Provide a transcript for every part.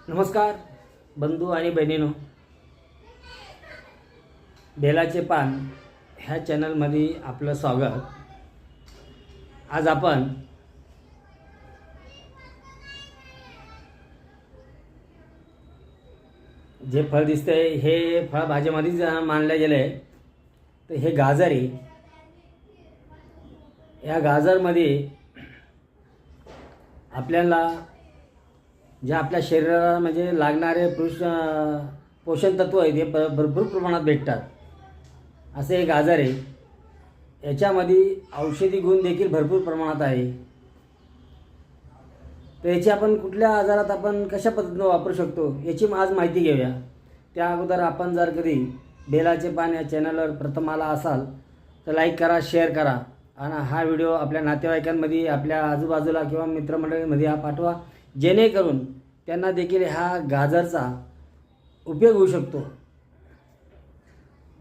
नमस्कार बंधू आणि बहिणींनो, बेलाचे पान ह्या चॅनलमध्ये आपलं स्वागत. आज आपण जे फळ दिसतंय हे फळ भाजीमध्येच मानले गेले. तर हे गाजर आहे. या गाजरमध्ये आपल्याला जे आपल्या शरीराला म्हणजे लागणारे पोषण तत्व आहे ते भरपूर प्रमाणात भेटतात. असे हे गाजर आहे. याच्यामध्ये औषधी गुण देखील भरपूर प्रमाणात आहे. तर याची आपण कुठल्या आजारात आपण कशा पद्धतीने वापरू शकतो याची आज माहिती घेऊया. त्या अगोदर आपण जर कधी बेलाचे पान या चॅनलवर प्रथम आला असाल तर लाईक करा, शेअर करा आणि हा व्हिडिओ आपल्या नातेवाईकांमध्ये, आपल्या आजूबाजूला किंवा मित्रमंडळींमध्ये हा पाठवा, जेणेकरून त्यांना देखील ह्या गाजरचा उपयोग होऊ शकतो.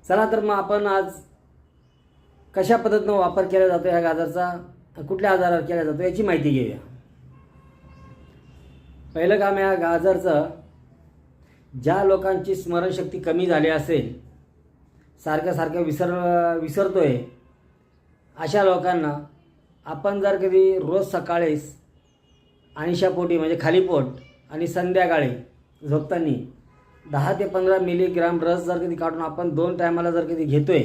चला तर मग आपण आज कशा पद्धतीनं वापर केला जातो ह्या गाजरचा, कुठल्या आजारावर केला जातो याची माहिती घेऊया. पहिलं काम या गाजरचं, ज्या लोकांची स्मरणशक्ती कमी झाली असेल, सारखं विसरतोय, अशा लोकांना आपण जर कधी रोज सकाळीच अनिशापोटी म्हणजे खाली पोट आणि संध्याकाळी झोपताना 10 ते 15 मिलीग्राम रस जर कधी काढून आपण 2 टायमाला जर कधी घेतोय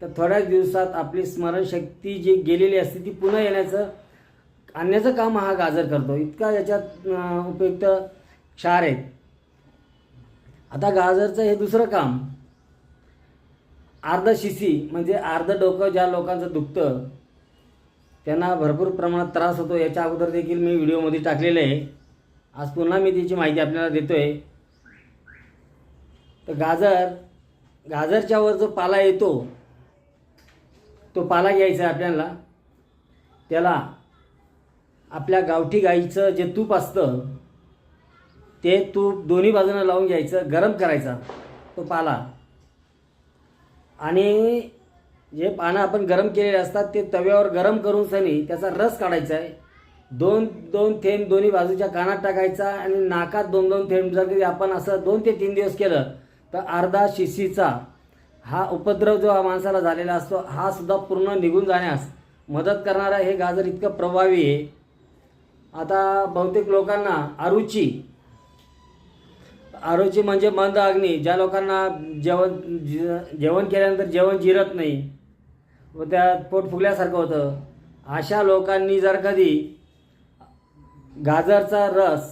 तर थोड्याच दिवसात आपली स्मरणशक्ती जी गेलेली असते ती पुन्हा आणण्याचं काम हा गाजर करतो. इतका याच्यात उपयुक्त क्षार आहेत. आता गाजरचं हे दुसरं काम, अर्ध शिसी म्हणजे अर्ध डोकं ज्या लोकांचं दुखतं त्यांना भरपूर प्रमाणात त्रास होतो. याच्या अगोदर देखील मी व्हिडिओमध्ये टाकलेलं आहे. आज पुन्हा मी त्याची माहिती आपल्याला देतोय. तर गाजरच्या वर जो पाला येतो तो पाला घ्यायचा आपल्याला. त्याला आपल्या गावठी गाईचं जे तूप असतं ते तूप दोन्ही बाजूनं लावून घ्यायचं, गरम करायचा तो पाला, आणि जे पानं आपण गरम केलेले असतात ते तव्यावर गरम करून सनी त्याचा रस काढायचा आहे. 2 थेंब दोन्ही बाजूच्या कानात टाकायचा आणि नाकात 2 थेंब जर कधी आपण असं 2 ते 3 दिवस केलं तर अर्धा शिशीचा हा उपद्रव जो माणसाला झालेला असतो हा सुद्धा पूर्ण निघून जाण्यास मदत करणारा हे गाजर इतकं प्रभावी आहे. आता बहुतेक लोकांना आरुची म्हणजे मंद अग्नी, ज्या लोकांना जेवण केल्यानंतर जेवण जिरत नाही व त्यात पोट फुगल्यासारखं होतं, अशा लोकांनी जर कधी गाजरचा रस